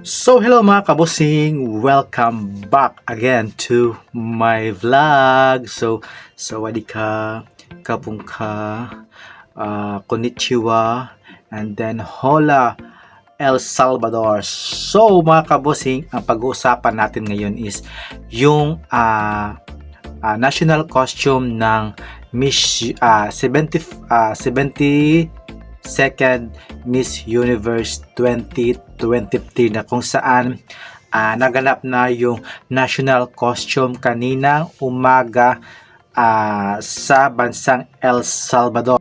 So hello mga kabusing, welcome back again to my vlog. Sawadika, kapungka, konnichiwa, and then hola El Salvador. So mga kabusing, ang pag-uusapan natin ngayon is yung national costume ng Miss 72nd Miss Universe 2023 na kung saan naganap na yung national costume kaninang umaga sa bansang El Salvador.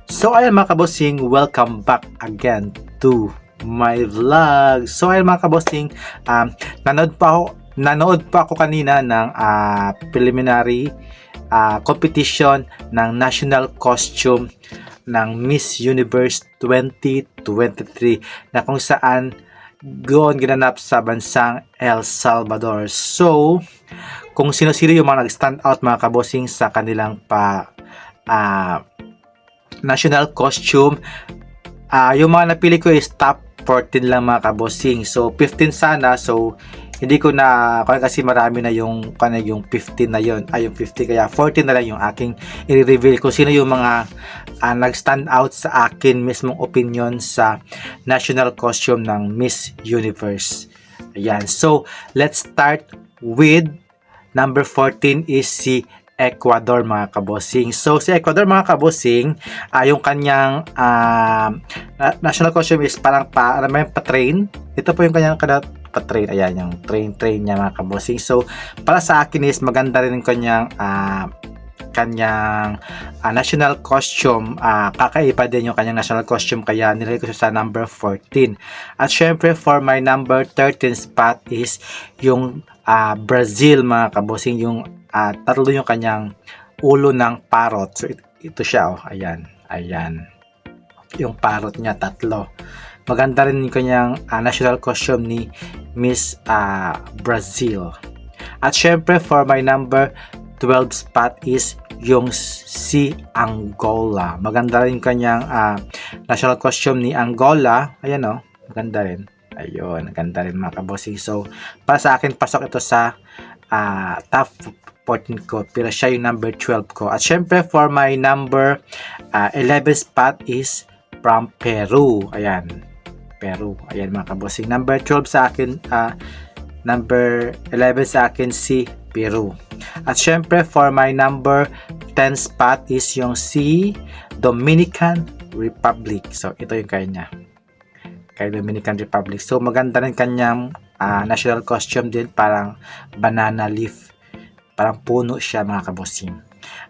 So ayan mga kabosing, welcome back again to my vlog. So ayan mga kabosing, nanood pa ako kanina ng preliminary competition ng national costume ng Miss Universe 2023 na kung saan ginanap sa bansang El Salvador. So kung sino-sino yung mga nag-stand out mga kabosing sa kanilang national costume, yung mga napili ko is top 14 lang mga kabosing. So 15 sana, so hindi ko na kasi marami na yung 15 na yon, yung 50, kaya 14 na lang yung aking i-reveal kung sino yung mga nag-stand out sa akin mismong opinion sa national costume ng Miss Universe. Ayan, so let's start with number 14 is si Ecuador mga kabosing. So si Ecuador mga kabosing, yung kanyang national costume is parang pa-train. Ito po yung kanyang pa-train. Ayan, yung train niya mga kabosing. So para sa akin is maganda rin yung kanyang national costume. Kakaiba din yung kanyang national costume, kaya nilagay ko siya sa number 14. At syempre for my number 13 spot is yung Brazil mga kabosing, yung tatlo yung kanyang ulo ng parrot. So ito siya, oh. Ayan. Yung parrot niya tatlo. Maganda rin yung kanyang national costume ni Miss Brazil. At syempre for my number 12 spot is yung si Angola. Maganda rin yung kanyang national costume ni Angola. Ayan, oh. Maganda rin. Ayun, maganda rin mga kabosing. So para sa akin, pasok ito sa top 14 ko, pero siya yung number 12 ko. At syempre for my number 11 spot is from Peru. Ayan, Peru. Ayan mga kabosing. Number 12 sa akin, number 11 sa akin si Peru. At syempre for my number 10 spot is yung si Dominican Republic. So ito yung kanya, kay Dominican Republic. So maganda rin kanyang national costume din, parang banana leaf, parang puno siya mga kabosing.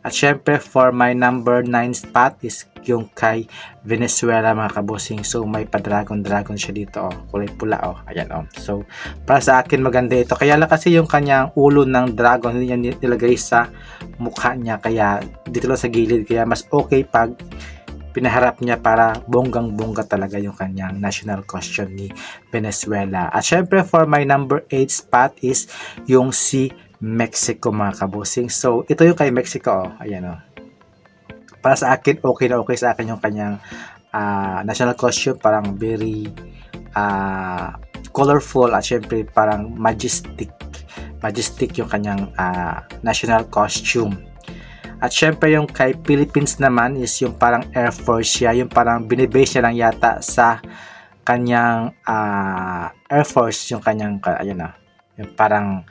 At syempre for my number 9 spot is yung kay Venezuela mga kabosing. So may pa-dragon siya dito, oh, kulay pula, oh. Ayan, oh. So para sa akin maganda ito, kaya lang kasi yung kanyang ulo ng dragon hindi niya nilagay sa mukha niya, kaya dito lang sa gilid, kaya mas okay pag pinaharap niya para bonggang-bongga talaga yung kanyang national costume ni Venezuela. At syempre for my number 8 spot is yung si Mexico mga kabosing. So ito yung kay Mexico, oh. Ayan, oh. Para sa akin, okay na okay sa akin yung kanyang national costume, parang very colorful, at syempre parang majestic yung kanyang national costume. At syempre yung kay Philippines naman is yung parang Air Force siya, yung parang binibase niya lang yata sa kanyang Air Force, yung kanyang, ayun na, yung parang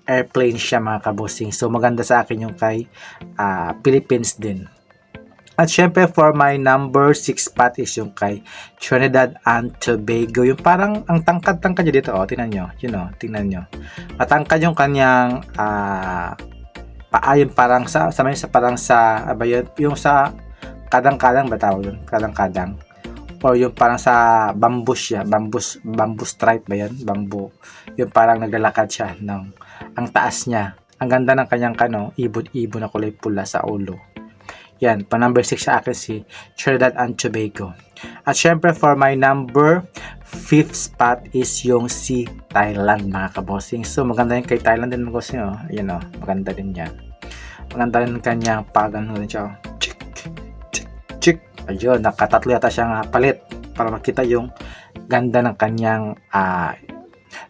airplane siya mga kabosing. So maganda sa akin yung kay Philippines din. At syempre for my number 6 spot is yung kay Trinidad and Tobago, yung parang ang tangkad niya dito, oh, tingnan nyo, tingnan nyo, matangkad yung kanyang yung parang sa yung sa kadang-kadang ba tawag yun? Kadang-kadang, or yung parang sa bamboo siya, bamboo stripe ba yun? Bamboo, yung parang naglalakad siya ang taas niya. Ang ganda ng kanyang ibon na kulay pula sa ulo. Yan, pa number 6 sa akin si Trinidad and Tobago. At syempre for my number 5th spot is yung si Thailand mga kabosing. So maganda yung kay Thailand din mga kabosing, oh. Ayan, oh, maganda din yan. Maganda rin kanyang pagano rin siya, oh. Ayun, nakatatlo yata siyang palit para makita yung ganda ng kanyang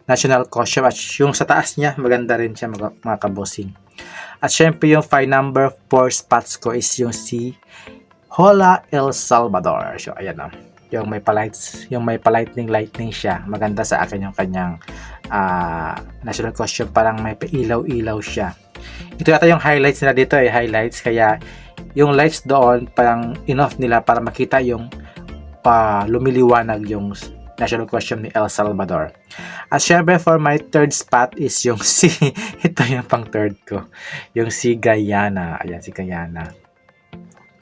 national costume. At yung sa taas niya, maganda rin siya mga kabosing. At syempre yung 5 number 4 spots ko is yung si Hola El Salvador. So ayan na. Yung may lightning siya. Maganda sa akin yung kanyang national costume. Parang may pailaw-ilaw siya. Ito yata yung highlights nila dito highlights. Kaya yung lights doon parang enough nila para makita yung lumiliwanag yung national costume ni El Salvador. At syempre for my third spot is yung si ito yung pang third ko, yung si Guyana. Ayan, si Guyana.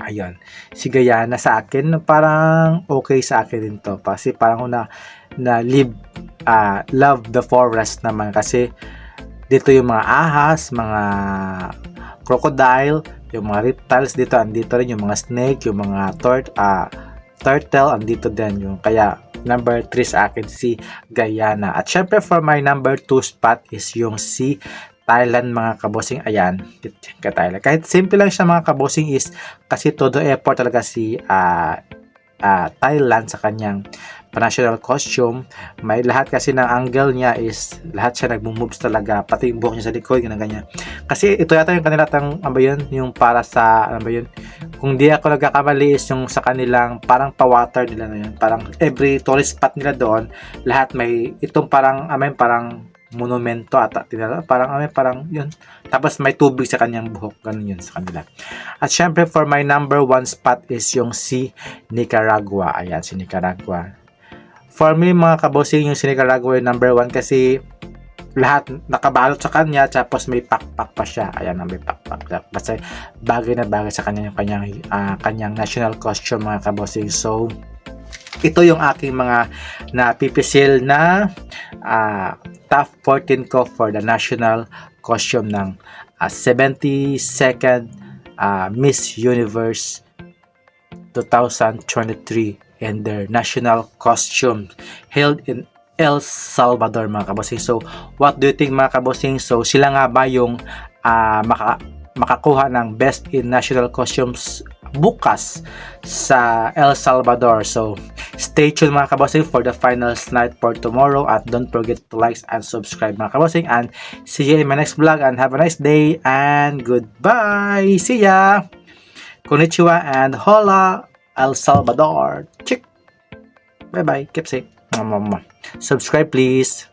Ayun, si Guyana sa akin parang okay sa akin din to kasi parang love the forest naman kasi dito yung mga ahas, mga crocodile, yung mga reptiles dito, andito rin yung mga snake, yung mga turtle, andito din yung kaya number 3 sa akin si Guyana. At syempre for my number 2 spot is yung si Thailand mga kabosing. Ayan, Thailand. Kahit simple lang siya mga kabosing is kasi todo effort talaga si Thailand sa kanyang national costume. May lahat kasi ng angle niya is lahat siya nagmo-moves talaga, pati yung buhok niya sa likod ganyan. Kasi ito yata yung kanila yung para sa kung di ako nagkakamali is yung sa kanilang parang pa-water nila na yun. Parang every tourist spot nila doon, lahat may itong parang monumento ata parang yun. Tapos may tubig sa kanyang buhok, ganun yun sa kanila. At syempre for my number 1 spot is yung si Nicaragua. Ayan, si Nicaragua. For me mga kabosing, yung si Nicaragua yung number 1 kasi lahat nakabalot sa kanya tapos may pakpak pa siya. Ayan, may pakpak. Basta bagay na bagay sa kanya yung kanyang national costume mga kabosing. So ito yung aking mga napipisil na top 14 ko for the national costume ng 72nd Miss Universe 2023 and their national costume held in El Salvador mga kabosing. So what do you think mga kabosing? So sila nga ba yung makakuha ng best in national costumes bukas sa El Salvador? So stay tuned mga kabosing for the finals night for tomorrow, at don't forget to like and subscribe mga kabosing, and see you in my next vlog, and have a nice day and goodbye. See ya, konnichiwa and hola El Salvador. Chick. Bye bye, keep safe. Subscribe please.